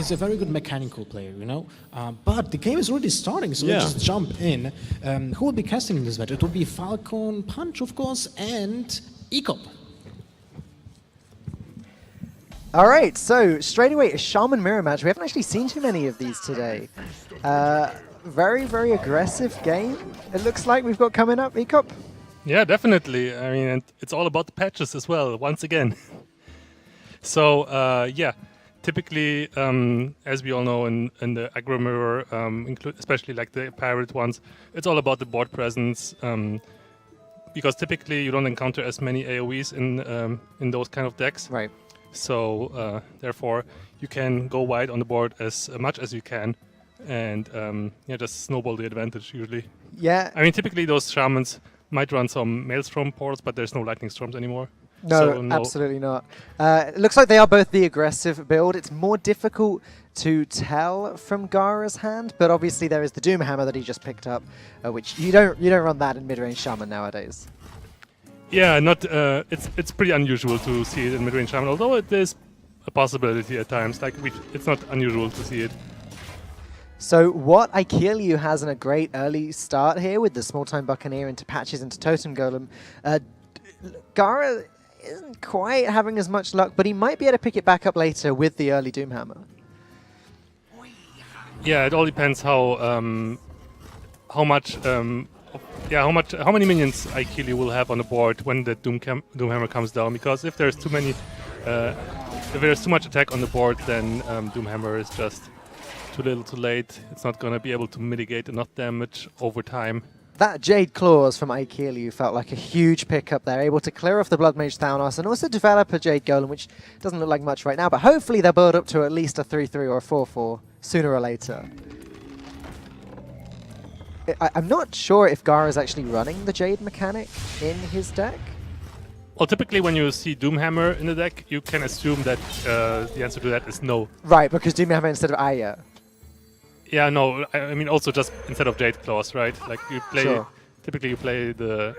he's a very good mechanical player, you know. But the game is already starting, so let's just jump in. Who will be casting in this match? It will be Falcon Punch, of course, and Ikealyou. All right, so straight away, a Shaman Mirror match. We haven't actually seen too many of these today. Very, very aggressive game. It looks like we've got coming up, Ikealyou. Yeah, definitely. I mean, and it's all about the patches as well, once again. So, yeah, typically, as we all know in the aggro mirror, especially like the pirate ones, it's all about the board presence. Because typically you don't encounter as many AoEs in those kind of decks. Right. So, therefore, you can go wide on the board as much as you can. And yeah, just snowball the advantage usually. Yeah. I mean, typically those shamans might run some Maelstrom portals, but there's no Lightning Storms anymore. No, so, no. absolutely not. It looks like they are both the aggressive build. It's more difficult to tell from Gaara's hand, but obviously there is the Doom Hammer that he just picked up, which you don't run that in mid-range Shaman nowadays. Yeah, not. It's pretty unusual to see it in mid-range Shaman, although it is a possibility at times. Like it's not unusual to see it. So what Ikealyou has in a great early start here with the small-time Buccaneer into patches into Totem Golem. Gaara isn't quite having as much luck, but he might be able to pick it back up later with the early Doomhammer. Yeah, it all depends how many minions Ikealyou will have on the board when the Doomhammer comes down. Because if there's too many, if there's too much attack on the board, then Doomhammer is just too little, too late. It's not going to be able to mitigate enough damage over time. That Jade Claws from Ikealyou felt like a huge pickup there, able to clear off the Blood Mage Thanos and also develop a Jade Golem, which doesn't look like much right now, but hopefully they'll build up to at least a 3-3 or a 4-4 sooner or later. I'm not sure if Gaara is actually running the Jade mechanic in his deck. Well, typically when you see Doomhammer in the deck, you can assume that the answer to that is no. Right, because Doomhammer instead of Aya. Yeah, no, I mean also just instead of Jade Claws, right? Like you play, Sure. typically you play the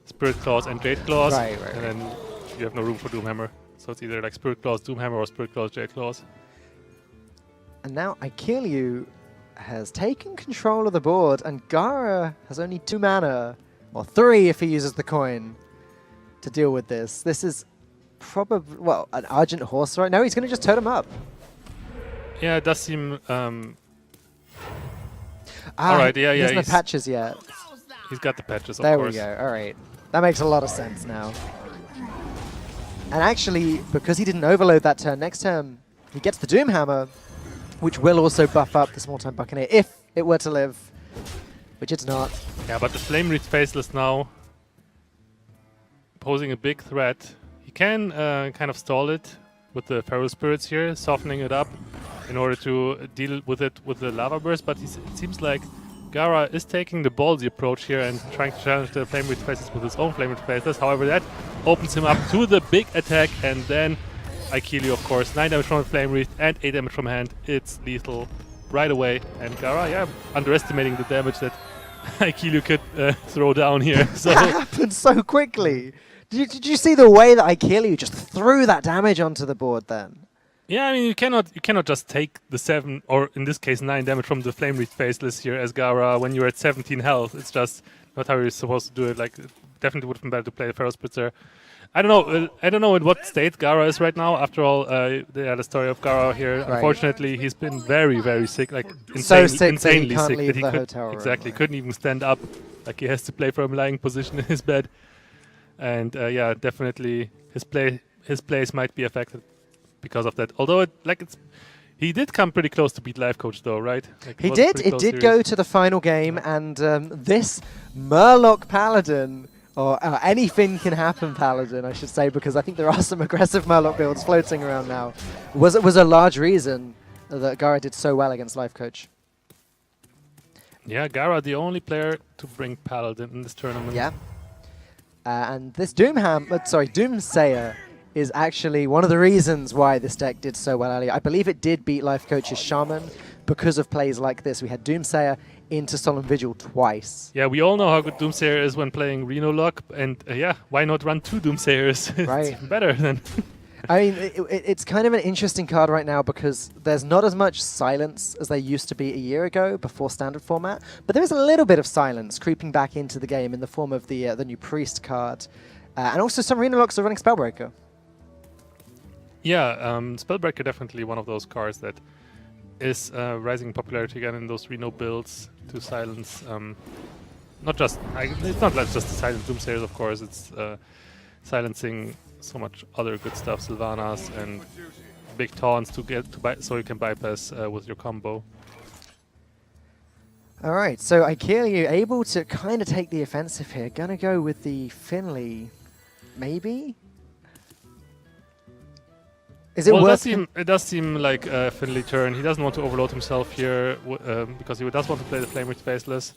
Spirit Claws and Jade Claws, Right. and then you have no room for Doomhammer. So it's either like Spirit Claws, Doomhammer, or Spirit Claws, Jade Claws. And now Ikealyou has taken control of the board, and Gaara has only 2 mana, or 3 if he uses the coin, to deal with this. This is probably, well, an Argent Horse right now. He's going to just totem up. Yeah, it does seem... Alright, yeah, he yeah. hasn't had patches yet. He's got the patches, of There course. we go. All right. That makes a lot of sense now. And actually, because he didn't overload that turn, next turn he gets the Doomhammer, which will also buff up the small-time Buccaneer if it were to live, which it's not. Yeah, but the Flame Wreath Faceless now posing a big threat. He can kind of stall it with the Feral Spirits here, softening it up in order to deal with it with the Lava Burst, but it seems like Gaara is taking the ballsy approach here and trying to challenge the Flame Wreath Faceless with his own Flame Wreath Faceless. However, that opens him up to the big attack, and then Ikealyou, of course, 9 damage from the Flame Wreath and 8 damage from hand. It's lethal right away, and Gaara, yeah, underestimating the damage that Ikealyou could throw down here. So That happened so quickly. Did you see the way that Ikealyou just threw that damage onto the board then? yeah, I mean, you cannot just take the 7, or in this case 9 damage from the Flame Wreath Faceless here as Gaara when you're at 17 health. It's just not how you're supposed to do it. Like, it definitely would have been better to play the Feral Spitzer. I don't know in what state Gaara is right now. After all, the story of Gaara here. Right. Unfortunately, he's been very, very sick, like So sick that he insanely can't sick leave that he the hotel room, exactly right. couldn't even stand up. Like he has to play from a lying position in his bed, and yeah, definitely his plays might be affected because of that. Although he did come pretty close to beat Life Coach though, right? Like, He was a did. pretty It close did series. go to the final game, and this Murloc Paladin, or anything can happen Paladin, I should say, because I think there are some aggressive Murloc builds floating around now, was a large reason that Gaara did so well against Life Coach. Yeah, Gaara, the only player to bring Paladin in this tournament. Yeah. And this Doomsayer is actually one of the reasons why this deck did so well earlier. I believe it did beat Life Coach's Shaman because of plays like this. We had Doomsayer into Solemn Vigil twice. Yeah, we all know how good Doomsayer is when playing Reno Lock, and yeah, why not run 2 Doomsayers? Right. It's better than... I mean, it's kind of an interesting card right now because there's not as much silence as there used to be a year ago before standard format, but there is a little bit of silence creeping back into the game in the form of the new Priest card, and also some arena locks are running Spellbreaker. Yeah, Spellbreaker definitely one of those cards that is rising in popularity again in those Reno builds to silence. It's not like just the silent Doomsayers, of course. It's silencing so much other good stuff, Sylvanas and big taunts so you can bypass with your combo. All right, so Ikealyou able to kind of take the offensive here. Gonna go with the Finley, maybe. Is it worth it does seem like a Finley turn. He doesn't want to overload himself here because he does want to play the Flame Wreath Faceless.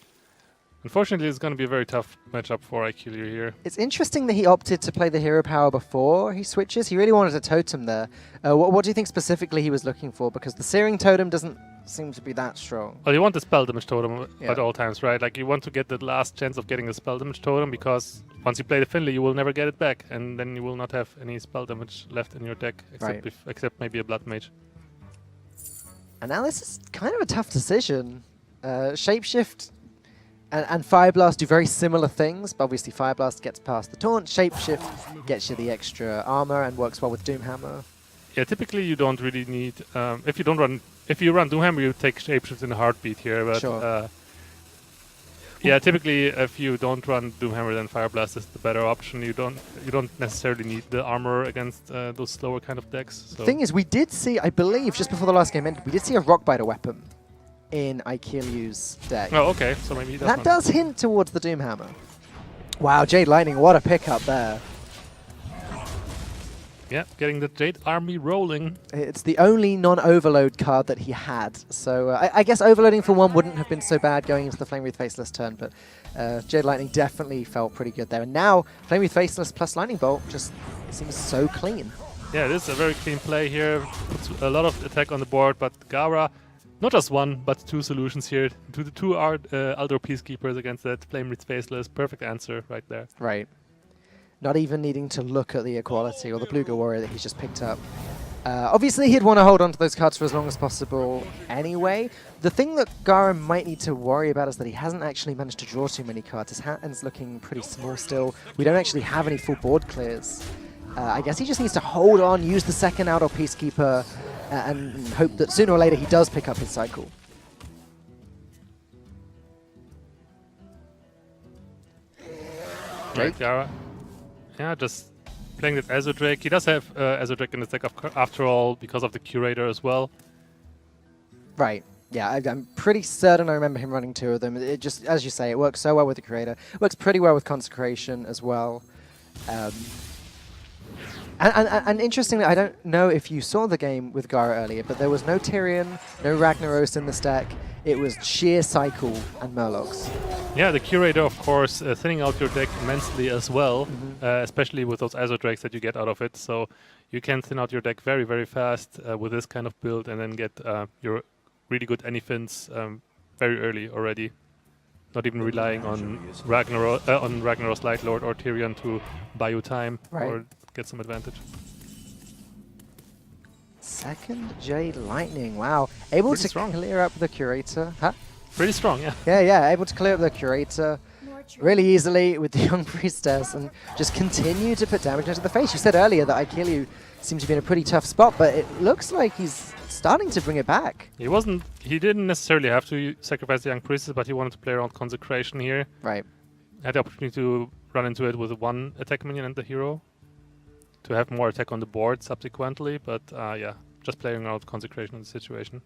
Unfortunately, it's going to be a very tough matchup for Ikealyou here. It's interesting that he opted to play the hero power before he switches. He really wanted a totem there. What do you think specifically he was looking for? Because the Searing Totem doesn't seem to be that strong. Well, you want the spell damage totem at all times, right? Like you want to get the last chance of getting the spell damage totem because once you play the Finley, you will never get it back, and then you will not have any spell damage left in your deck except maybe a Blood Mage. And now this is kind of a tough decision. Shapeshift and Fire Blast do very similar things, but obviously Fire Blast gets past the taunt. Shapeshift gets you the extra armor and works well with Doomhammer. Yeah, typically you don't really need if you run Doomhammer, you take Shapeshift in a heartbeat here. But Sure. yeah, typically if you don't run Doomhammer, then Fire Blast is the better option. You don't necessarily need the armor against those slower kind of decks. So. The thing is, we did see, I believe, just before the last game ended, we did see a Rockbiter weapon in Ikealyou's deck. Oh, okay. So maybe he does. That does hint towards the Doomhammer. Wow, Jade Lightning, what a pickup there. Yeah, getting the Jade Army rolling. It's the only non-overload card that he had. So I guess overloading for one wouldn't have been so bad going into the Flame Wreath Faceless turn, but Jade Lightning definitely felt pretty good there. And now Flame Wreath Faceless plus Lightning Bolt just seems so clean. Yeah, this is a very clean play here. Puts a lot of attack on the board, but Gaara, not just one, but two solutions here. To the two Aldor Peacekeepers against that Flame Wreath Faceless. Perfect answer right there. Right. Not even needing to look at the Equality or the Bluegill Warrior that he's just picked up. Obviously, he'd want to hold on to those cards for as long as possible anyway. The thing that Gaara might need to worry about is that he hasn't actually managed to draw too many cards. His hand's looking pretty small still. We don't actually have any full board clears. I guess he just needs to hold on, use the second Aldor Peacekeeper, and hope that sooner or later he does pick up his cycle. Right, Gaara. Yeah, just playing that Azure Drake. He does have Azure Drake in his deck after all because of the Curator as well. Right. Yeah, I'm pretty certain I remember him running two of them. It just, as you say, it works so well with the Curator. It works pretty well with Consecration as well. And interestingly, I don't know if you saw the game with Gaara earlier, but there was no Tyrion, no Ragnaros in this deck. It was sheer Cycle and Murlocs. Yeah, the Curator, of course, thinning out your deck immensely as well, especially with those Azure Drakes that you get out of it. So you can thin out your deck very, very fast with this kind of build and then get your really good Anyfins very early already. Not even relying on Ragnaros Lightlord or Tyrion to buy you time or get some advantage. Second Jade Lightning, wow. Able to clear up the Curator. Huh? Pretty strong, yeah. Yeah, able to clear up the Curator really easily with the Young Priestess and just continue to put damage into the face. You said earlier that Ikealyou seemed to be in a pretty tough spot, but it looks like he's starting to bring it back. He didn't necessarily have to sacrifice the Young Priestess, but he wanted to play around Consecration here. Right. Had the opportunity to run into it with one attack minion and the hero to have more attack on the board subsequently, but yeah, just playing around Consecration in the situation.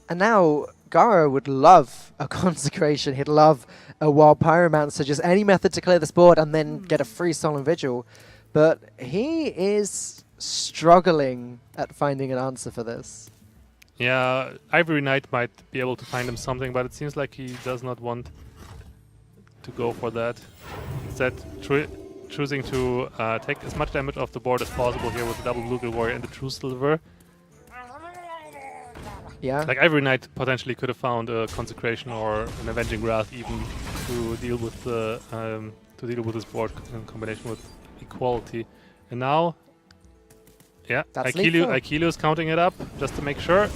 And now Gaara would love a Consecration. He'd love a Wild Pyromancer, just any method to clear this board and then get a free Solemn Vigil. But he is struggling at finding an answer for this. Yeah, Ivory Knight might be able to find him something, but it seems like he does not want to go for that. Instead, choosing to take as much damage off the board as possible here with the double Bluegill Warrior and the True Silver. Yeah. Like Ivory Knight potentially could have found a Consecration or an Avenging Wrath even to deal with the this board in combination with Equality. And now, Yeah, That's lethal. Ikealyou is counting it up just to make sure.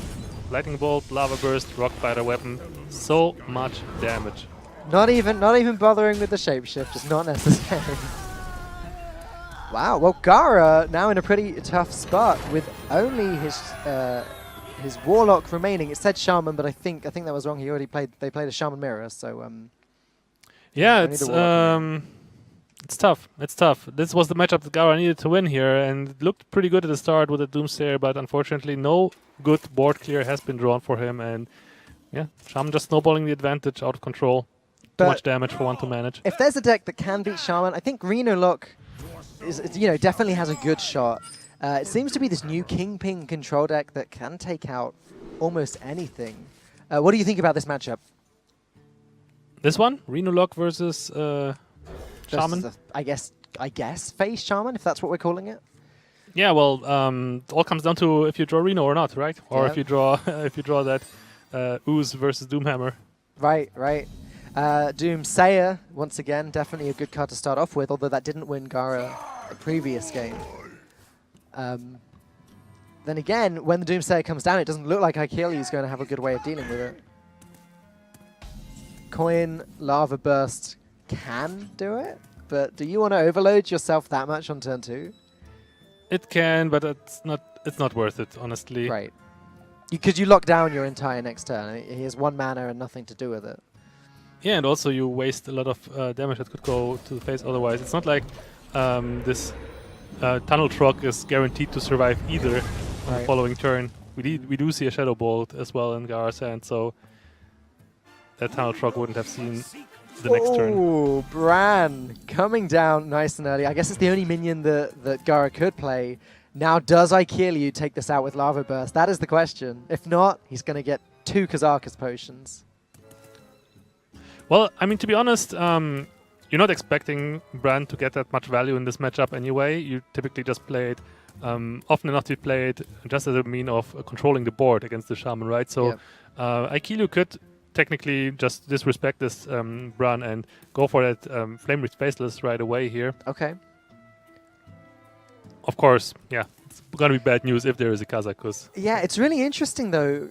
Lightning bolt, lava burst, rock biter weapon. So much damage. Not even bothering with the shapeshift, just not necessary. Wow, well Gaara now in a pretty tough spot with only his warlock remaining. It said shaman, but I think that was wrong. He already played. They played a shaman mirror, so yeah, only the warlock remaining. it's tough. It's tough. This was the matchup that Gaara needed to win here, and it looked pretty good at the start with the Doomsayer, but unfortunately no good board clear has been drawn for him, and yeah, Shaman just snowballing the advantage out of control. Too much damage for one to manage. If there's a deck that can beat Shaman, I think Reno Lock definitely has a good shot. It seems to be this new Kingpin control deck that can take out almost anything. What do you think about this matchup? This one, Reno Lock versus Shaman. I guess face Shaman, if that's what we're calling it. Yeah, well, it all comes down to if you draw Reno or not, right? Or if you draw that Ooze versus Doomhammer. Right. Doomsayer, once again, definitely a good card to start off with, although that didn't win Gaara the previous game. Then again, when the Doomsayer comes down, it doesn't look like Ikealyou is going to have a good way of dealing with it. Coin, Lava Burst can do it, but do you want to overload yourself that much on turn 2? It can, but it's not worth it, honestly. Right. Because you lock down your entire next turn. He has 1 mana and nothing to do with it. Yeah, and also you waste a lot of damage that could go to the face otherwise. It's not like this Tunnel Truck is guaranteed to survive either on the following turn. We do see a Shadow Bolt as well in Gaara's hand, so that Tunnel Truck wouldn't have seen the next turn. Oh, Bran coming down nice and early. I guess it's the only minion that Gaara could play. Now, does Ikealyou take this out with Lava Burst? That is the question. If not, he's going to get 2 Kazakus potions. Well, I mean, to be honest, you're not expecting Bran to get that much value in this matchup anyway. You typically just play it, often enough you play it just as a mean of controlling the board against the Shaman, right? So Ikealyou could technically just disrespect this Bran and go for that Flame Wreath Faceless right away here. Okay. Of course, yeah, it's going to be bad news if there is a Kazakus. Yeah, it's really interesting though.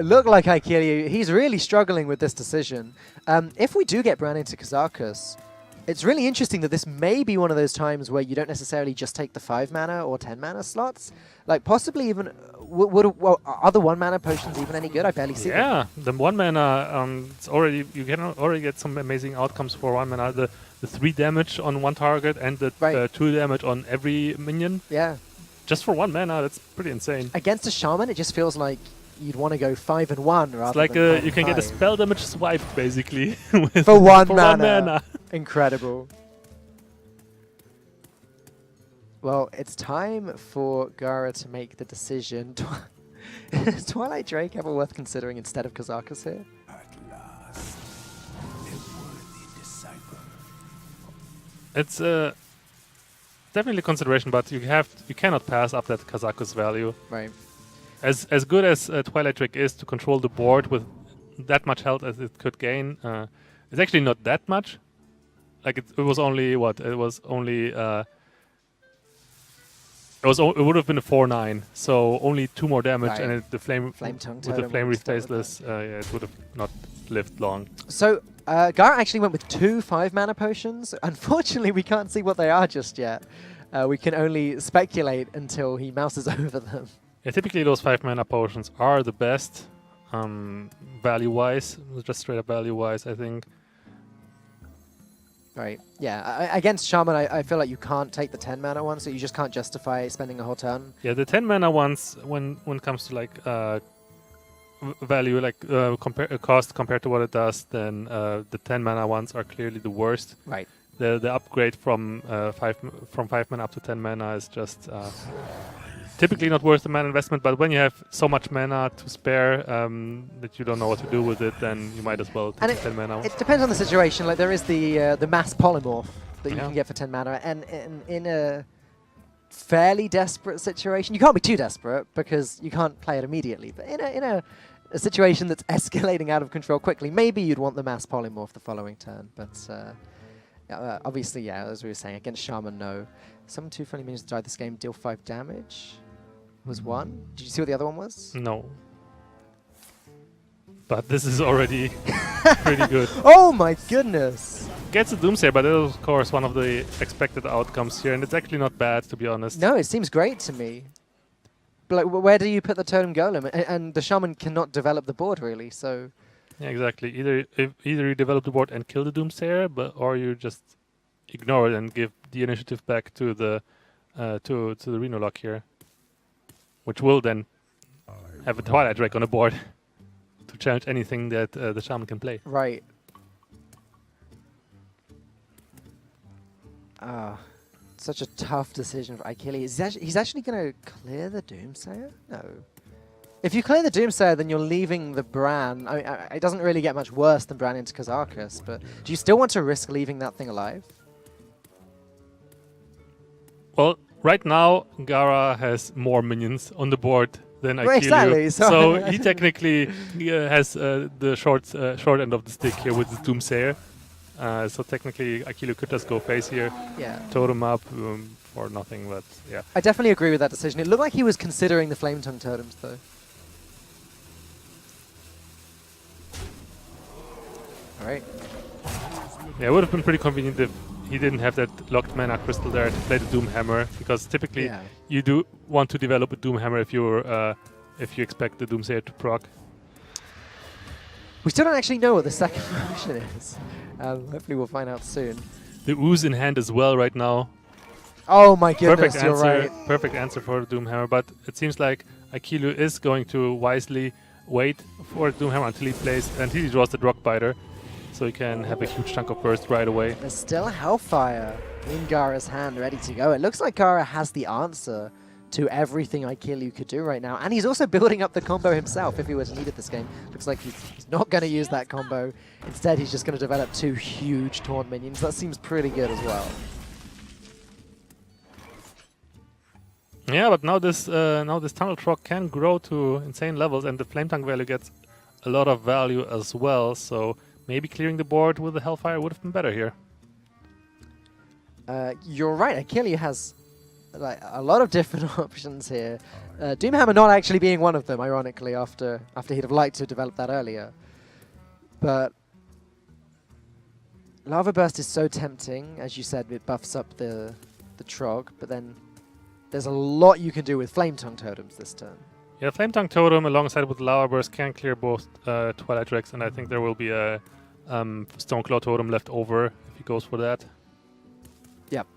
Look like Ikealyou, he's really struggling with this decision. If we do get Bran into Kazakus, it's really interesting that this may be one of those times where you don't necessarily just take the 5 mana or 10 mana slots. Like possibly even, are the 1 mana potions even any good? I barely see them. Yeah, the 1 mana, you can already get some amazing outcomes for 1 mana. The 3 damage on 1 target and the 2 damage on every minion. Yeah. Just for 1 mana, that's pretty insane. Against a Shaman, it just feels like you'd want to go 5 and 1 rather it's like than you can get a spell damage swipe basically for 1 for mana. 1 mana. Incredible. Well, it's time for Gaara to make the decision. Is Twilight Drake ever worth considering instead of Kazakus here? At last, a worthy disciple. It's definitely a consideration, but you cannot pass up that Kazakus value. Right. As good as Twilight Drake is to control the board with that much health as it could gain, it's actually not that much. Like it was only what? It was only it would have been a 4/9, so only 2 more damage, and the flame tongue with the Flame Wreath Faceless, it would have not lived long. So Gaara actually went with 2 5 mana potions. Unfortunately, we can't see what they are just yet. We can only speculate until he mouses over them. Yeah, typically those 5 mana potions are the best value-wise, just straight up value-wise, I think. Right. Yeah. Against Shaman, I feel like you can't take the 10 mana one, so you just can't justify spending a whole turn. Yeah, the 10 mana ones, when it comes to like value, like cost compared to what it does, then the 10 mana ones are clearly the worst. Right. The upgrade from 5 mana up to 10 mana is just typically not worth the mana investment, but when you have so much mana to spare that you don't know what to do with it, then you might as well take the 10 mana. It depends on the situation. Like there is the mass polymorph that you can get for 10 mana, and in a fairly desperate situation, you can't be too desperate because you can't play it immediately. But in a situation that's escalating out of control quickly, maybe you'd want the mass polymorph the following turn. But Obviously, yeah, as we were saying, against Shaman, no. Summon 2 friendly minions to die this game, deal 5 damage. Was one. Did you see what the other one was? No. But this is already pretty good. Oh my goodness! Gets a Doomsayer, but that is of course one of the expected outcomes here, and it's actually not bad, to be honest. No, it seems great to me. But like, where do you put the Totem Golem? And the Shaman cannot develop the board, really, so... Yeah, exactly. Either you develop the board and kill the Doomsayer, or you just ignore it and give the initiative back to the to the Reno Lock here, which will then have a Twilight Drake on the board to challenge anything that the Shaman can play. Right. Such a tough decision for Ikealyou. He's actually going to clear the Doomsayer? No. If you clear the Doomsayer, then you're leaving the Bran. I mean, it doesn't really get much worse than Bran into Kazarkus, but do you still want to risk leaving that thing alive? Well, right now, Gaara has more minions on the board than Ikealyou. Exactly. So he technically has the short end of the stick here with the Doomsayer. So technically, Ikealyou could just go face here, totem up for nothing, but yeah. I definitely agree with that decision. It looked like he was considering the Flame Tongue totems, though. All right. Yeah, it would have been pretty convenient if he didn't have that locked mana crystal there to play the Doom Hammer, because typically you do want to develop a Doom Hammer if you expect the Doomsayer to proc. We still don't actually know what the second version is. Hopefully we'll find out soon. The Ooze in hand as well right now. Oh my goodness, you're right. Perfect answer for the Doom Hammer, but it seems like Ikealyou is going to wisely wait for the Doom Hammer until he draws the Rockbiter, so he can have a huge chunk of burst right away. There's still Hellfire in Gaara's hand, ready to go. It looks like Gaara has the answer to everything Ikealyou could do right now, and he's also building up the combo himself if he were to need it this game. Looks like he's not going to use that combo. Instead, he's just going to develop 2 huge Taunt minions. That seems pretty good as well. Yeah, but now this Tunnel Trog can grow to insane levels, and the Flame Tongue value gets a lot of value as well, so maybe clearing the board with the Hellfire would have been better here. You're right, Ikealyou has like a lot of different options here. Doomhammer not actually being one of them, ironically, after he'd have liked to develop that earlier. But Lava Burst is so tempting, as you said, it buffs up the Trog, but then there's a lot you can do with Flame Tongue totems this turn. Yeah, Flame Tongue Totem alongside with Lava Burst can clear both Twilight Drakes, and I think there will be a Stoneclaw Totem left over if he goes for that. Yep.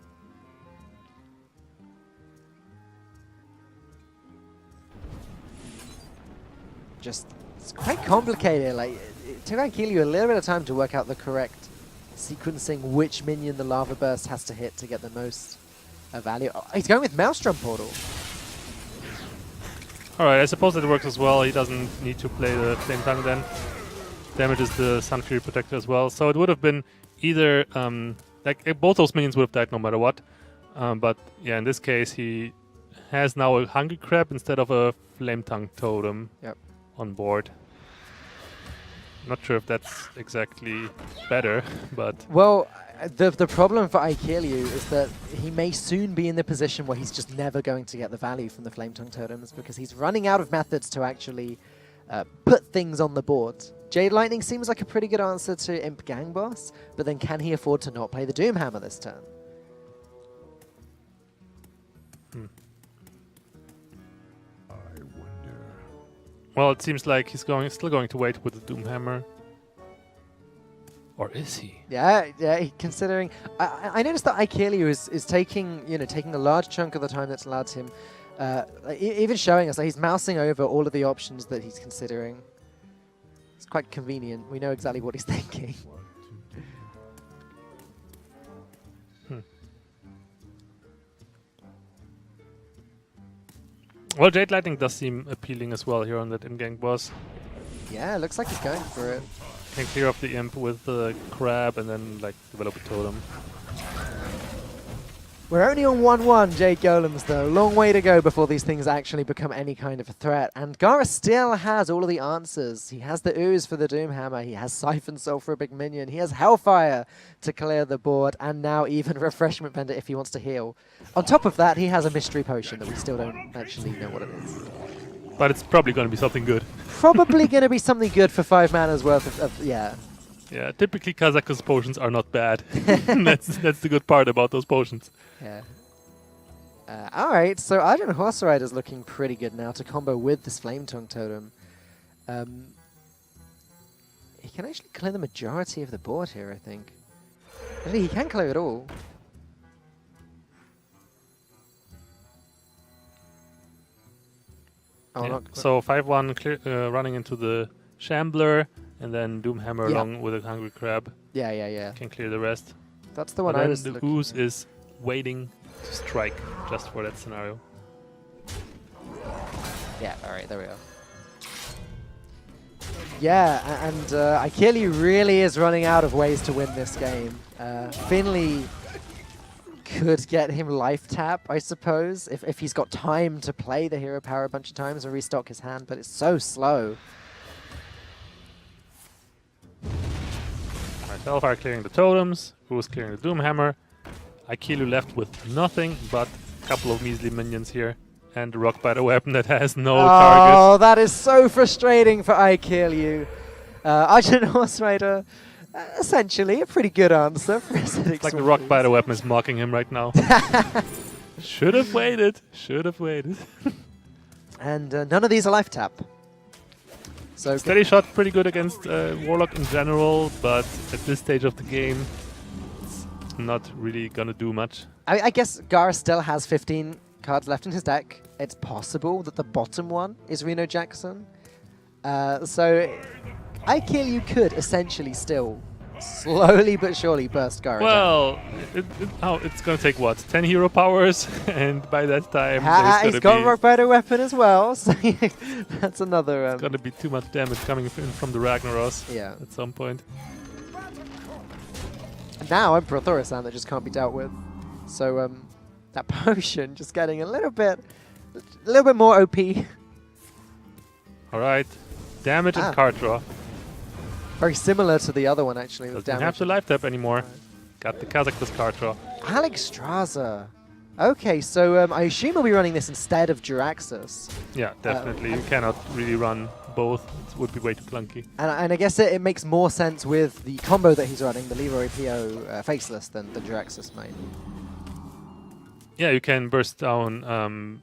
It's quite complicated. Like, it took Ikealyou a little bit of time to work out the correct sequencing, which minion the Lava Burst has to hit to get the most value. Oh, he's going with Maelstrom Portal. Alright, I suppose that works as well. He doesn't need to play the Flame Tongue then. Damages the Sun Fury Protector as well. So it would have been either, both those minions would have died no matter what. But yeah, in this case, he has now a Hungry Crab instead of a Flame Tongue Totem on board. Not sure if that's exactly better, but... Well, the problem for Ikealyou is that he may soon be in the position where he's just never going to get the value from the Flame Tongue totems because he's running out of methods to actually put things on the board. Jade Lightning seems like a pretty good answer to Imp Gang Boss, but then can he afford to not play the Doomhammer this turn? I wonder. Well, it seems like he's still going to wait with the Doomhammer. Or is he? Yeah, considering... I noticed that Ikealyou is taking a large chunk of the time that's allowed him, even showing us that he's mousing over all of the options that he's considering. It's quite convenient. We know exactly what he's thinking. Well, Jade Lightning does seem appealing as well here on that Imp Gang Boss. Yeah, looks like he's going for it. Can clear off the Imp with the Crab and then develop a Totem. We're only on 1-1, Jade Golems, though. Long way to go before these things actually become any kind of a threat. And Gaara still has all of the answers. He has the Ooze for the Doomhammer. He has Siphon Soul for a big minion. He has Hellfire to clear the board. And now even Refreshment Pendant if he wants to heal. On top of that, he has a Mystery Potion that we still don't actually know what it is. But it's probably going to be something good. Probably going to be something good for 5 mana's worth of yeah. Yeah, typically Kazakh's potions are not bad. that's the good part about those potions. Yeah. Alright, so Argent Horse Rider's looking pretty good now to combo with this Flame Tongue Totem. He can actually clear the majority of the board here, I think. Actually, he can clear it all. Oh, Yeah. not So 5-1 running into the Shambler, and then Doomhammer Yeah. along with a Hungry Crab yeah. can clear the rest. That's the one And I then was the looking Ooze at. is waiting to strike just for that scenario. Yeah, alright, there we go. Yeah, and Ikealyou really is running out of ways to win this game. Finley could get him life tap, I suppose, if he's got time to play the hero power a bunch of times and restock his hand, but it's so slow. Hellfire clearing the totems, Ooze clearing the Doomhammer. Ikealyou left with nothing but a couple of measly minions here. And the Rock Biter weapon that has no target. Oh, that is so frustrating for Ikealyou. Argent Horse Rider, essentially a pretty good answer for Acidic It's like the Swamp Rock Ooze. Biter weapon is mocking him right now. Should have waited. Should have waited. And none of these are life tap. So Steady Shot pretty good against Warlock in general, but at this stage of the game, it's not really gonna do much. I guess Gaara still has 15 cards left in his deck. It's possible that the bottom one is Reno Jackson. So Ikealyou could essentially still slowly but surely burst Gaara down. Well, it's gonna take what? 10 hero powers, and by that time He's got a Rock Biter weapon as well, so that's another... gonna be too much damage coming in from the Ragnaros yeah. at some point. And now Emperor Thorisan that just can't be dealt with. So that potion just getting a little bit more OP. All right, damage and card draw. Very similar to the other one actually. With Doesn't damage. have to life tap anymore. Got the Kazakh plus card draw. Alex Straza. Okay, so I assume we'll be running this instead of Jiraxxus. Yeah, definitely. You cannot really run both. It would be way too clunky. And I guess it makes more sense with the combo that he's running, the Leroy PO Faceless, than Jiraxxus might. Yeah, you can burst down.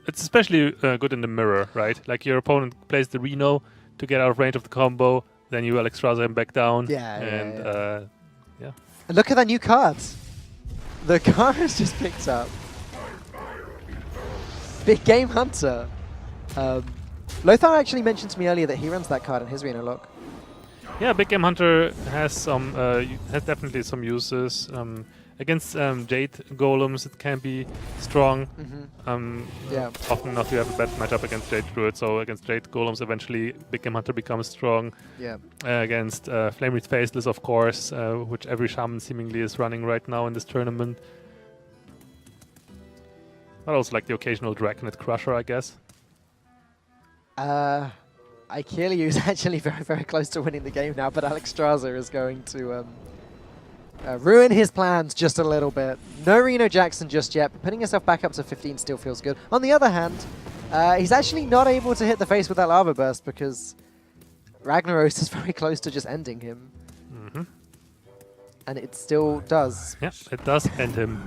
It's especially good in the mirror, right? Like your opponent plays the Reno to get out of range of the combo, then you Alex Straza him back down. Yeah. Yeah. And look at that new card. The card has just picked up. Big Game Hunter. Lothar actually mentioned to me earlier that he runs that card in his Reno lock. Yeah, Big Game Hunter has some has definitely some uses. Against Jade Golems, it can be strong. Yeah. Often enough, you have a bad matchup against Jade Druid, so against Jade Golems, eventually Big Game Hunter becomes strong. Yeah. Against Flame Wreath Faceless, of course, which every Shaman seemingly is running right now in this tournament. But also like the occasional Draconet Crusher, I guess. Ikealyou is actually very, very close to winning the game now, but Alex Straza is going to ruin his plans just a little bit. No Reno Jackson just yet, but putting himself back up to 15 still feels good. On the other hand, he's actually not able to hit the face with that Lava Burst because Ragnaros is very close to just ending him. And it still does. Yeah, it does end him.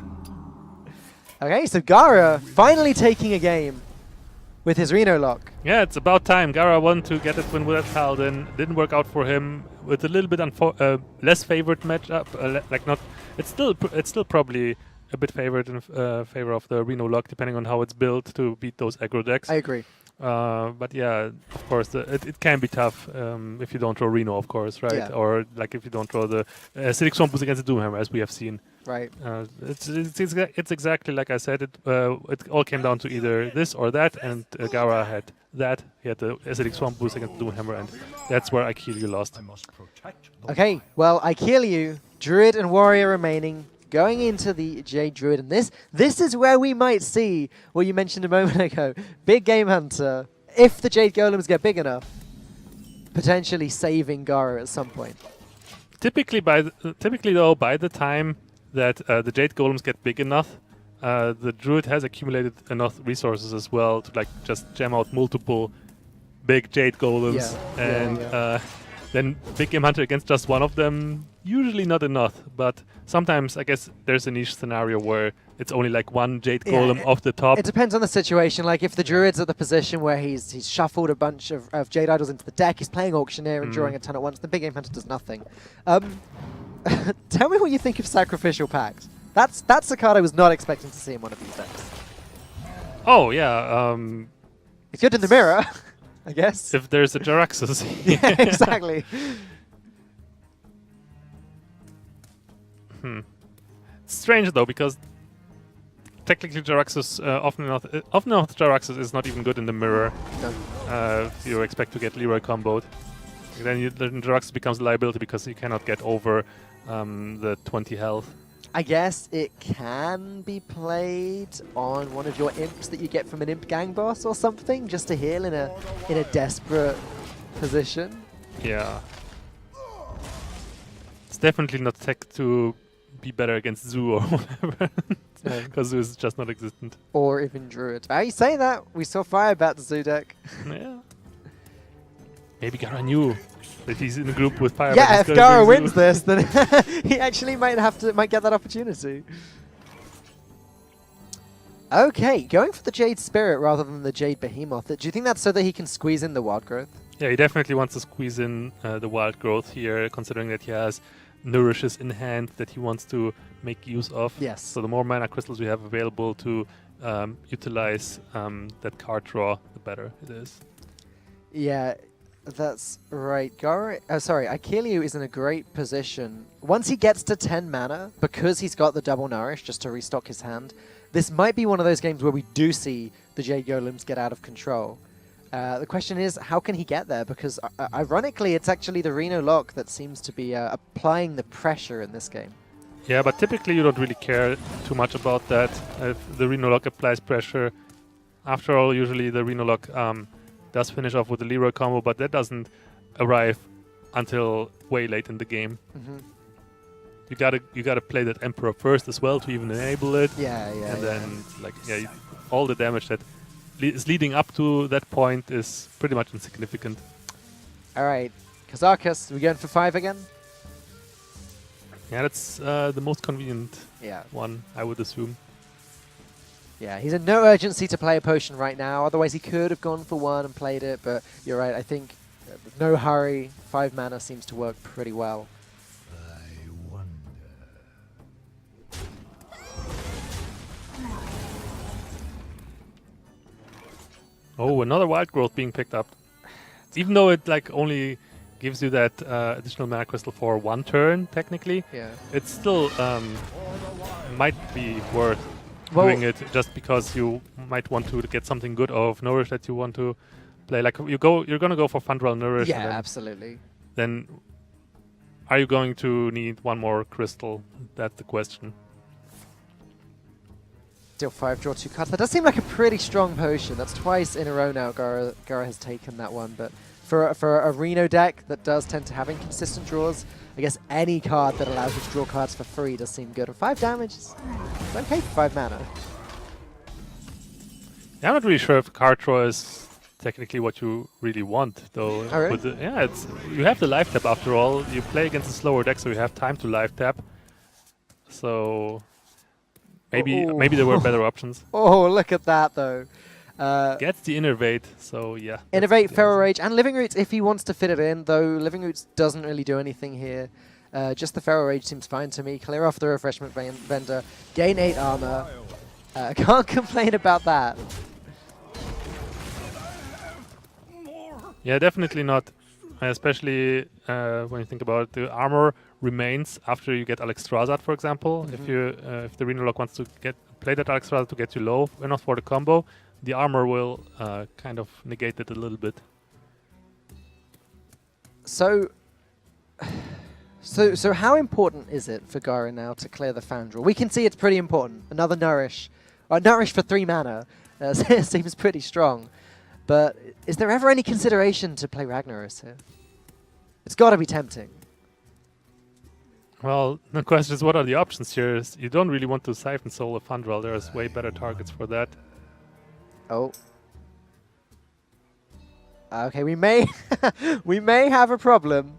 Okay, so Gaara finally taking a game with his Reno lock. Yeah, it's about time. Gaara wanted to get it win with Paladin. Didn't work out for him with a little bit less favored matchup. It's still probably a bit favored in favor of the Reno lock, depending on how it's built to beat those aggro decks. I agree. But yeah, of course, it can be tough if you don't draw Reno, of course, right? Yeah. Or like if you don't draw the Acidic Swamp Boost against the Doomhammer, as we have seen. Right. It's exactly like I said. It all came down to either this or that, and Gaara had that. He had the Acidic Swamp Boost against the Doomhammer, and that's where Ikealyou lost. Okay, well, Ikealyou, Druid and Warrior remaining, going into the Jade Druid, and this is where we might see what you mentioned a moment ago. Big Game Hunter, if the Jade Golems get big enough, potentially saving Gaara at some point. Typically, though, by the time that the Jade Golems get big enough, the Druid has accumulated enough resources as well to like just jam out multiple big Jade Golems, and then Big Game Hunter against just one of them, usually not enough. But sometimes I guess there's a niche scenario where it's only like one Jade Golem off the top. It depends on the situation. Like if the Druid's at the position where he's shuffled a bunch of Jade Idols into the deck, he's playing Auctioneer and drawing a ton at once, the Big Game Hunter does nothing. Tell me what you think of Sacrificial Pact. That's a card I was not expecting to see in one of these decks. Oh, yeah. It's good in the mirror, I guess. If there's a Jaraxxus. Yeah, exactly. It's strange, though, because technically Jaraxxus, often enough Jaraxxus is not even good in the mirror. No. If you expect to get Leroy comboed. Then Jaraxxus becomes a liability because you cannot get over the 20 health. I guess it can be played on one of your imps that you get from an imp gang boss or something, just to heal in a desperate position. Yeah. It's definitely not tech to be better against Zoo or whatever, because Zoo is just not existent. Or even Druid. You say that, we saw Fire bat the Zoo deck. Yeah. Maybe Gaara knew that he's in a group with Fire. Yeah, if Gaara wins this, then he actually might get that opportunity. Okay, going for the Jade Spirit rather than the Jade Behemoth. Do you think that's so that he can squeeze in the wild growth? Yeah, he definitely wants to squeeze in the wild growth here, considering that he has nourishes in hand that he wants to make use of. Yes. So the more mana crystals we have available to utilize that card draw, the better it is. Yeah. That's right. Ikealyou is in a great position. Once he gets to 10 mana, because he's got the double nourish just to restock his hand, this might be one of those games where we do see the Jade Golems get out of control. The question is, how can he get there? Because ironically, it's actually the Reno Lock that seems to be applying the pressure in this game. Yeah, but typically you don't really care too much about that. If the Reno Lock applies pressure, after all, usually the Reno Lock does finish off with the Leroy combo, but that doesn't arrive until way late in the game. You gotta play that Emperor first as well to even enable it. And then all the damage that is leading up to that point is pretty much insignificant. All right, Kazakus, we going for 5 again? Yeah, that's the most convenient one, I would assume. Yeah, he's in no urgency to play a potion right now. Otherwise, he could have gone for 1 and played it. But you're right. I think with no hurry, 5 mana seems to work pretty well. I wonder. Oh, another wild growth being picked up. Even though it like only gives you that additional mana crystal for 1 turn, technically, it still might be worth doing it just because you might want to get something good of Nourish that you want to play. Like you're gonna go for Fundral Nourish. Yeah, absolutely. Then are you going to need 1 more crystal? That's the question. Deal 5, draw 2 cards. That does seem like a pretty strong potion. That's twice in a row now Gaara has taken that one. But for a Reno deck that does tend to have inconsistent draws, I guess any card that allows you to draw cards for free does seem good. 5 damage is okay for 5 mana. Yeah, I'm not really sure if card draw is technically what you really want, though. Oh, really? You have the life tap after all. You play against a slower deck, so you have time to life tap. So maybe there were better options. Oh, look at that though. Gets the Innervate, so yeah. Innervate, Feral Rage, and Living Roots if he wants to fit it in, though Living Roots doesn't really do anything here. Just the Feral Rage seems fine to me. Clear off the Refreshment Vendor, gain 8 armor. Can't complain about that. Yeah, definitely not. Especially when you think about it, the armor remains after you get Alexstrasza, for example. If the Reno Lock wants to play that Alexstrasza to get you low enough for the combo, the armor will kind of negate it a little bit. So So how important is it for Gaara now to clear the Fandral? We can see it's pretty important. Another Nourish. Nourish for 3 mana. Seems pretty strong. But is there ever any consideration to play Ragnaros here? It's got to be tempting. Well, the question is, what are the options here? You don't really want to Siphon Soul a Fandral. There's way better targets for that. Oh. Okay, we may we may have a problem,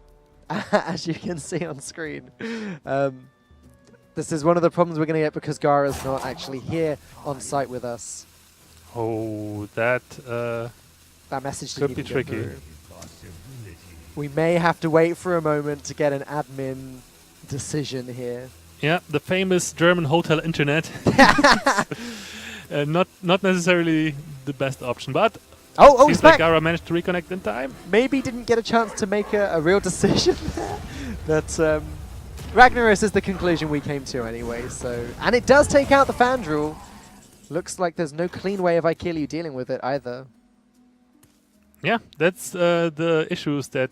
as you can see on screen. This is one of the problems we're going to get because Gaara's not actually here on site with us. Oh, that That message could didn't be even get tricky. through. We may have to wait for a moment to get an admin decision here. Yeah, the famous German hotel internet. Not necessarily the best option, but Oh, seems he's like back. Gaara managed to reconnect in time. Maybe didn't get a chance to make a real decision there. But Ragnaros is the conclusion we came to anyway. So, and it does take out the Fandral. Looks like there's no clean way of Ikealyou dealing with it either. Yeah, that's the issues that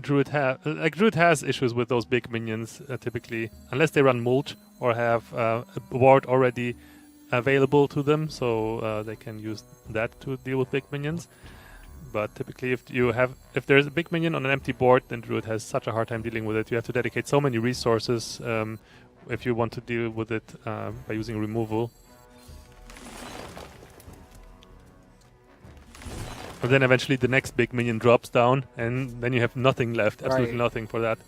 Druid have. Druid has issues with those big minions typically, unless they run mulch or have a ward already available to them, so they can use that to deal with big minions. But typically, if there's a big minion on an empty board, then Druid has such a hard time dealing with it. You have to dedicate so many resources if you want to deal with it by using removal. And then eventually the next big minion drops down, and then you have nothing left, absolutely Right. nothing for that.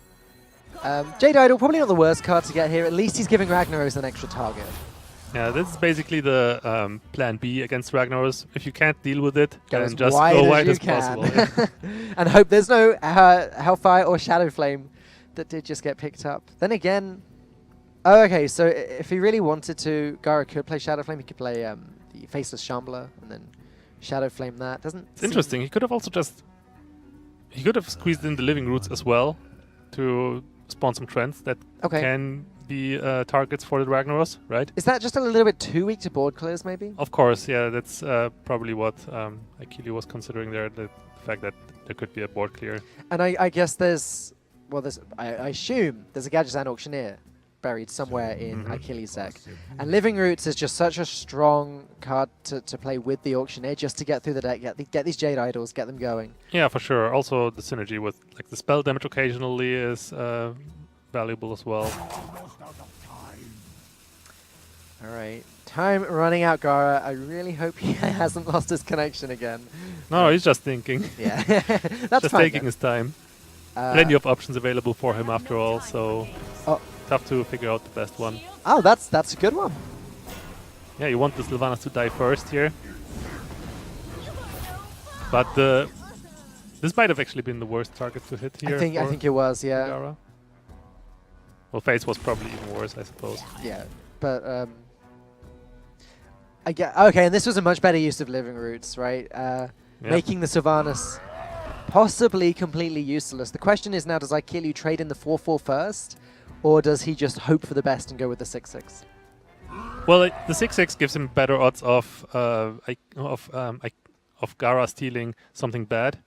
Jade Idol, probably not the worst card to get here. At least he's giving Ragnaros an extra target. Yeah, this is basically the plan B against Ragnaros. If you can't deal with it, Go then as just wide go as wide you as can. possible. And hope there's no Hellfire or Shadow Flame that did just get picked up. Then again, oh, okay, so if he really wanted to, Gaara could play Shadow Flame. He could play the Faceless Shambler and then Shadow Flame that. It's interesting. He could have also he could have squeezed in the Living Roots as well to spawn some trends that can be targets for the Ragnaros, right? Is that just a little bit too weak to board clears, maybe? Of course, yeah. That's probably what Ikealyou was considering there, the fact that there could be a board clear. And I guess I assume there's a Gadgetzan Auctioneer buried somewhere in Ikealyou's deck. And Living Roots is just such a strong card to play with the Auctioneer just to get through the deck, get these Jade Idols, get them going. Yeah, for sure. Also, the synergy with like the spell damage occasionally is valuable as well. All right, time running out, Gaara. I really hope he hasn't lost his connection again. No, he's just thinking. Yeah, that's Just fine taking then. his time. Plenty of options available for him after all, so tough to figure out the best one. Oh, that's a good one. Yeah, you want the Sylvanas to die first here. But this might have actually been the worst target to hit here. I think it was, yeah. Gaara. Well, Face was probably even worse, I suppose. Yeah, but okay, and this was a much better use of Living Roots, right? Making the Sylvanas possibly completely useless. The question is now, does Ikealyou trade in the 4/4 first, or does he just hope for the best and go with the 6/6? Well, the 6/6 gives him better odds of Gaara stealing something bad.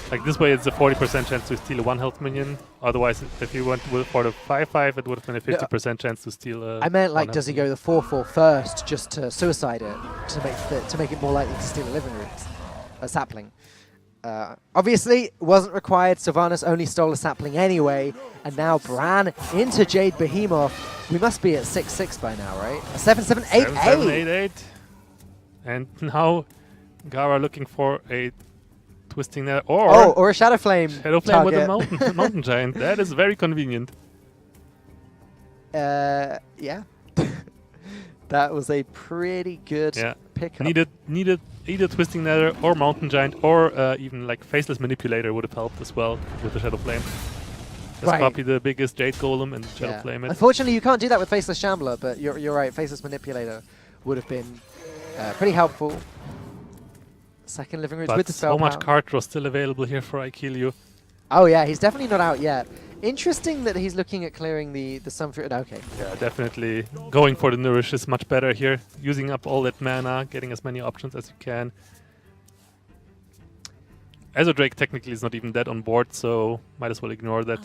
Like this way, it's a 40% chance to steal a 1 health minion. Otherwise, if you went for the 5/5, it would have been a 50% chance to steal a. I meant like, does he go the 4/4 first just to suicide it to make it more likely to steal a Living Roots, a sapling? Obviously, it wasn't required. Sylvanas only stole a sapling anyway, and now Bran into Jade Behemoth. We must be at 6/6 by now, right? A 7/7/8/8. 7/7/8/8. And now Gaara looking for a Twisting Nether or a Shadow Flame. Shadow Flame with a target. mountain giant. That is very convenient. Yeah. That was a pretty good pickup. Needed either Twisting Nether or Mountain Giant or even like Faceless Manipulator would have helped as well with the Shadow Flame. Just copy the biggest Jade Golem and Shadow Flame it. Unfortunately, you can't do that with Faceless Shambler, but you're right. Faceless Manipulator would have been pretty helpful. Second Living Roots with the spell so much power. card draw still available here for Ikealyou. Oh yeah, he's definitely not out yet. Interesting that he's looking at clearing the Sunfruit. Okay. Yeah, definitely going for the Nourish is much better here. Using up all that mana, getting as many options as you can. Azo Drake technically is not even dead on board, so might as well ignore that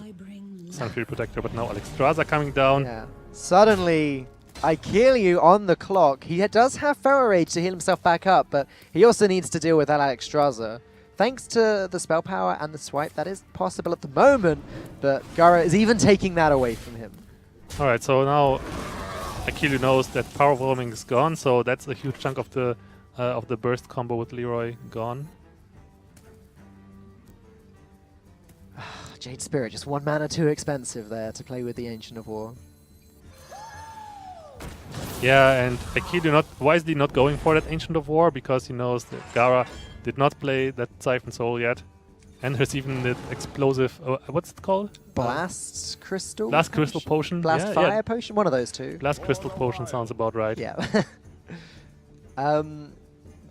Sun Fury Protector. But now Alexstrasza coming down. Yeah. Suddenly, Ikealyou on the clock. He does have Feral Rage to heal himself back up, but he also needs to deal with that Alexstrasza. Thanks to the spell power and the swipe, that is possible at the moment, but Gaara is even taking that away from him. Alright, so now Ikealyou knows that power overwhelming is gone, so that's a huge chunk of the burst combo with Leroy gone. Jade Spirit, just 1 mana too expensive there to play with the Ancient of War. Yeah, and Ikealyou wisely not going for that Ancient of War because he knows that Gaara did not play that Siphon Soul yet. And there's even the explosive, what's it called? Blast Crystal? Blast Crystal Potion. Blast yeah, Fire yeah. Potion? One of those two. Blast Crystal Potion sounds about right. Yeah.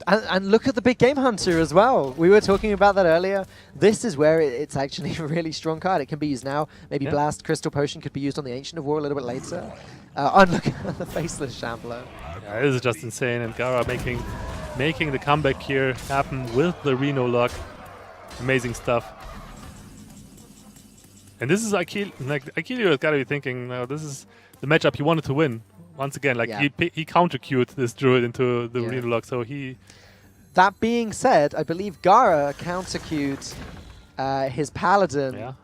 And look at the big Game Hunter as well. We were talking about that earlier. This is where it's actually a really strong card. It can be used now. Maybe Blast Crystal Potion could be used on the Ancient of War a little bit later. And look at the Faceless Shambler. Yeah, this is just insane. And Gaara making the comeback here happen with the Reno lock. Amazing stuff. And this is Ikealyou has got to be thinking, no, this is the matchup he wanted to win. Once again, like he counter-queued this Druid into the Reno lock, so he... That being said, I believe Gaara counter-queued his Paladin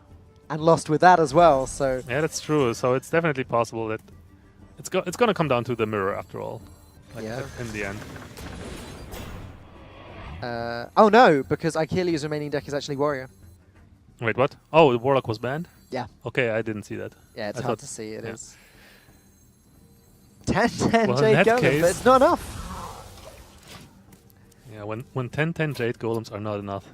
and lost with that as well, so... Yeah, that's true. So it's definitely possible that it's going to come down to the mirror after all, like in the end. Oh no, because Ikealyou's remaining deck is actually Warrior. Wait, what? Oh, the Warlock was banned? Yeah. Okay, I didn't see that. Yeah, it's I hard thought- to see, it yeah. is. 10-10 Well, in Jade that Golem, case- but it's not enough. Yeah, when 10-10 Jade Golems are not enough.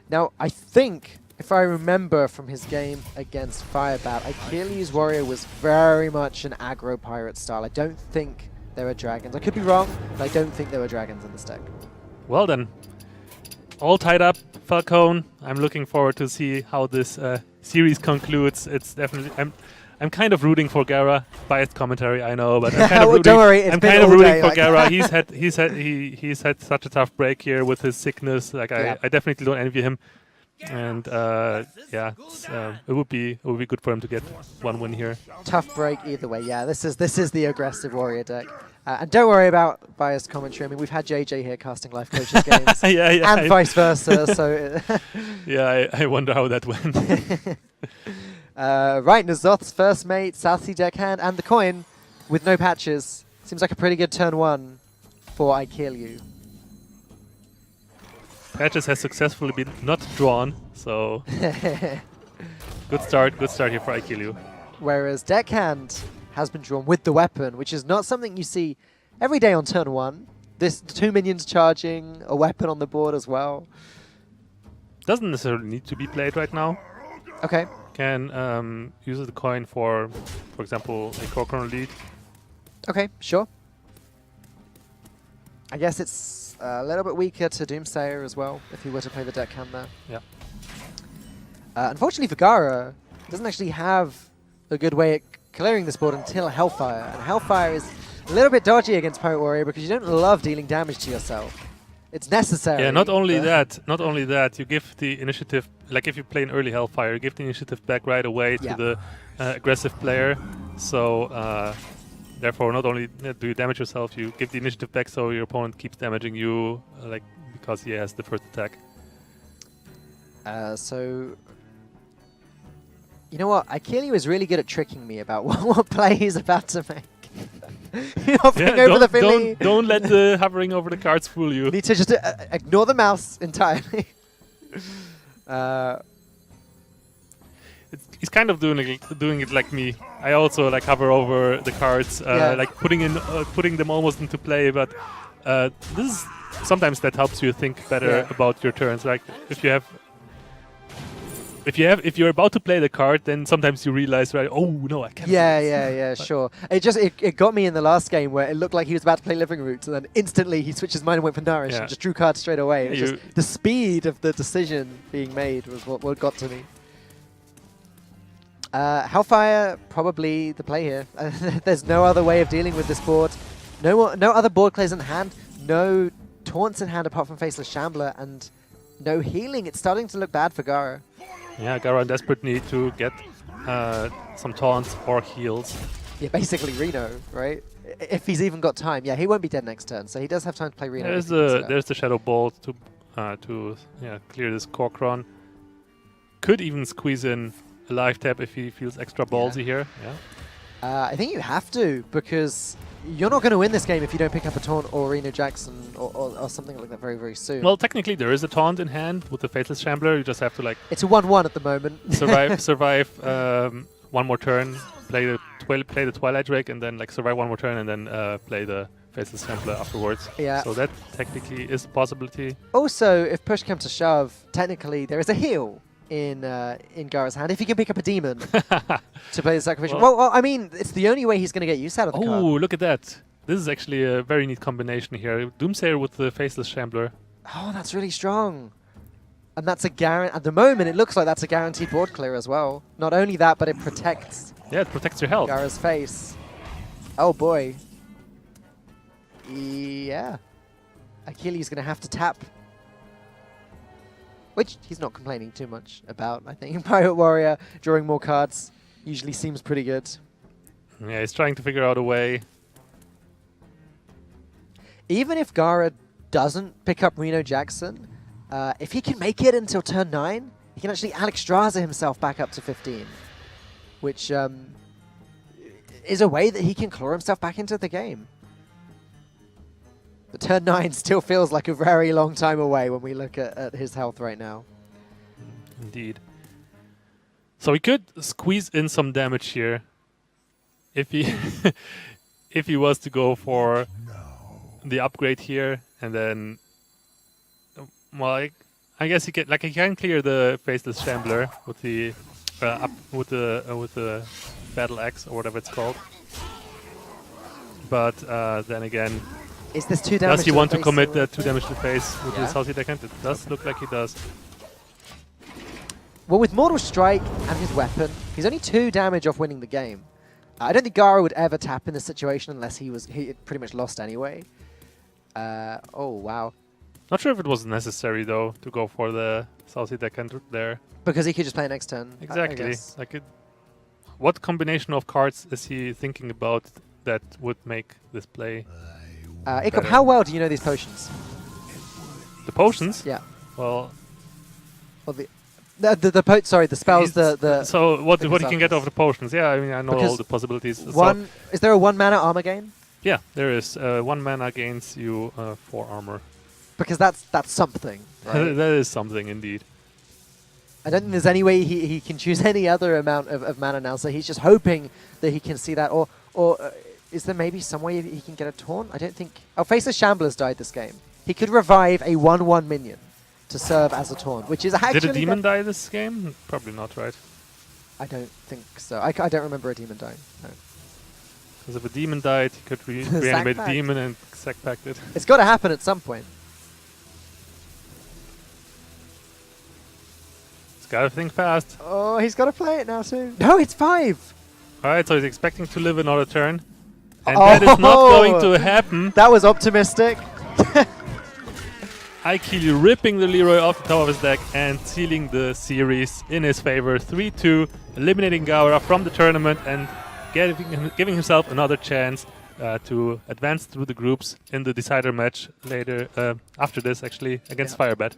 Now, I think, if I remember from his game against Firebat, Ikealyou's Warrior was very much an aggro pirate style. I don't think there were dragons. I could be wrong, but I don't think there were dragons in this deck. Well then, all tied up, Falcone. I'm looking forward to see how this series concludes. It's definitely I'm kind of rooting for Gaara. Biased commentary, I know, but I'm kind of Well, rooting. don't worry, it's I'm been kind of all rooting day, for like- Gaara. He's had such a tough break here with his sickness. Like I definitely don't envy him. And it would be good for him to get 1 win here. Tough break either way. Yeah, this is the aggressive Warrior deck. And don't worry about biased commentary. I mean, we've had JJ here casting Life Coaches games. And vice versa, so... Yeah, I wonder how that went. Right, N'Zoth's first mate, South Sea deckhand, and the coin with no patches. Seems like a pretty good turn 1 for Ikealyou. Patches has successfully been not drawn, so good start here for Ikealyou. Whereas deckhand has been drawn with the weapon, which is not something you see every day on turn 1. This 2 minions charging, a weapon on the board as well. Doesn't necessarily need to be played right now. Okay. Can use the coin for example, a core chrono lead. Okay, sure. I guess it's a little bit weaker to Doomsayer as well, if he were to play the deckhand there. Yeah. Unfortunately for Gaara, he doesn't actually have a good way at clearing this board until Hellfire. And Hellfire is a little bit dodgy against Pirate Warrior because you don't love dealing damage to yourself. It's necessary. Yeah, not only that, you give the initiative, like if you play an early Hellfire, you give the initiative back right away to the aggressive player. So therefore, not only do you damage yourself, you give the initiative back so your opponent keeps damaging you, like because he has the first attack. So, you know what? Ikealyou is really good at tricking me about what play he's about to make. Hovering over the Philly. Don't let the hovering over the cards fool you. Need to just ignore the mouse entirely. He's kind of doing it like me. I also like hover over the cards, like putting them almost into play. But this is sometimes that helps you think better about your turns. Like if you're about to play the card, then sometimes you realize, right? Oh no, I can't. Yeah, sure. It got me in the last game where it looked like he was about to play Living Roots, and then instantly he switched his mind and went for Nourish and just drew cards straight away. It's just the speed of the decision being made was what got to me. Hellfire, probably the play here. There's no other way of dealing with this board. No other board plays in hand. No taunts in hand apart from Faceless Shambler, and No healing. It's starting to look bad for Gaara. Yeah, Gaara in desperate need to get some taunts or heals. Yeah, basically Reno, right? If he's even got time. Yeah, he won't be dead next turn, so he does have time to play Reno. There's the Shadow Bolt to clear this Korkron. Could even squeeze in a life tap if he feels extra ballsy here. Yeah. I think you have to, because you're not going to win this game if you don't pick up a taunt or Reno Jackson or something like that very, very soon. Well, technically there is a taunt in hand with the Faceless Shambler. You just have to like it's a 1-1 at the moment. survive one more turn, play the Twilight Drake, and then like survive one more turn, and then play the Faceless Shambler afterwards. Yeah. So that technically is a possibility. Also, if push comes to shove, technically there is a heal in Gaara's hand if he can pick up a demon to play the sacrificial. Well, I mean, it's the only way he's going to get use out of the card. Oh, look at that! This is actually a very neat combination here. Doomsayer with the Faceless Shambler. Oh, that's really strong. And that's a guarantee. At the moment, it looks like that's a guaranteed board clear as well. Not only that, but it protects. Yeah, it protects your health. Gaara's face. Oh boy. Yeah. Ikealyou's going to have to tap. Which he's not complaining too much about, I think. Pirate Warrior drawing more cards usually seems pretty good. Yeah, he's trying to figure out a way. Even if Gaara doesn't pick up Reno Jackson, if he can make it until turn 9, he can actually Alexstrasza himself back up to 15. Which is a way that he can claw himself back into the game. But turn 9 still feels like a very long time away when we look at his health right now. Indeed. So he could squeeze in some damage here if he if he was to go for the upgrade here, and then well, I guess he can clear the Faceless Shambler with the with the Battle Axe or whatever it's called. But then again, is this 2 damage? Does he want to commit that 2 damage to face with his Salty Deckhand? It does look like he does. Well, with Mortal Strike and his weapon, he's only 2 damage off winning the game. I don't think Gaara would ever tap in this situation unless he pretty much lost anyway. Oh, wow. Not sure if it was necessary, though, to go for the Salty Deckhand there. Because he could just play next turn. Exactly. What combination of cards is he thinking about that would make this play? Ikealyou, how well do you know these potions? The potions? Yeah. Well... Well, the spells, So what he can get off the potions? Yeah, I mean, I know all the possibilities. Is there a 1 mana armor gain? Yeah, there is. 1 mana gains you 4 armor. Because that's something, right? That is something, indeed. I don't think there's any way he can choose any other amount of mana now, so he's just hoping that he can see that. Or is there maybe some way he can get a taunt? I don't think... Oh, Faceless Shambler's died this game. He could revive a 1/1 minion to serve as a taunt, which is actually... Did a demon die this game? Probably not, right? I don't think so. I don't remember a demon dying. No. Because if a demon died, he could reanimate a demon and sack-packed it. It's got to happen at some point. He's got to think fast. Oh, he's got to play it now too. No, it's 5! Alright, so he's expecting to live another turn. And that is not going to happen. That was optimistic. Ikealyou ripping the Leroy off the top of his deck and sealing the series in his favor. 3-2, eliminating Gaara from the tournament and giving himself another chance to advance through the groups in the decider match later, after this actually, against Firebet.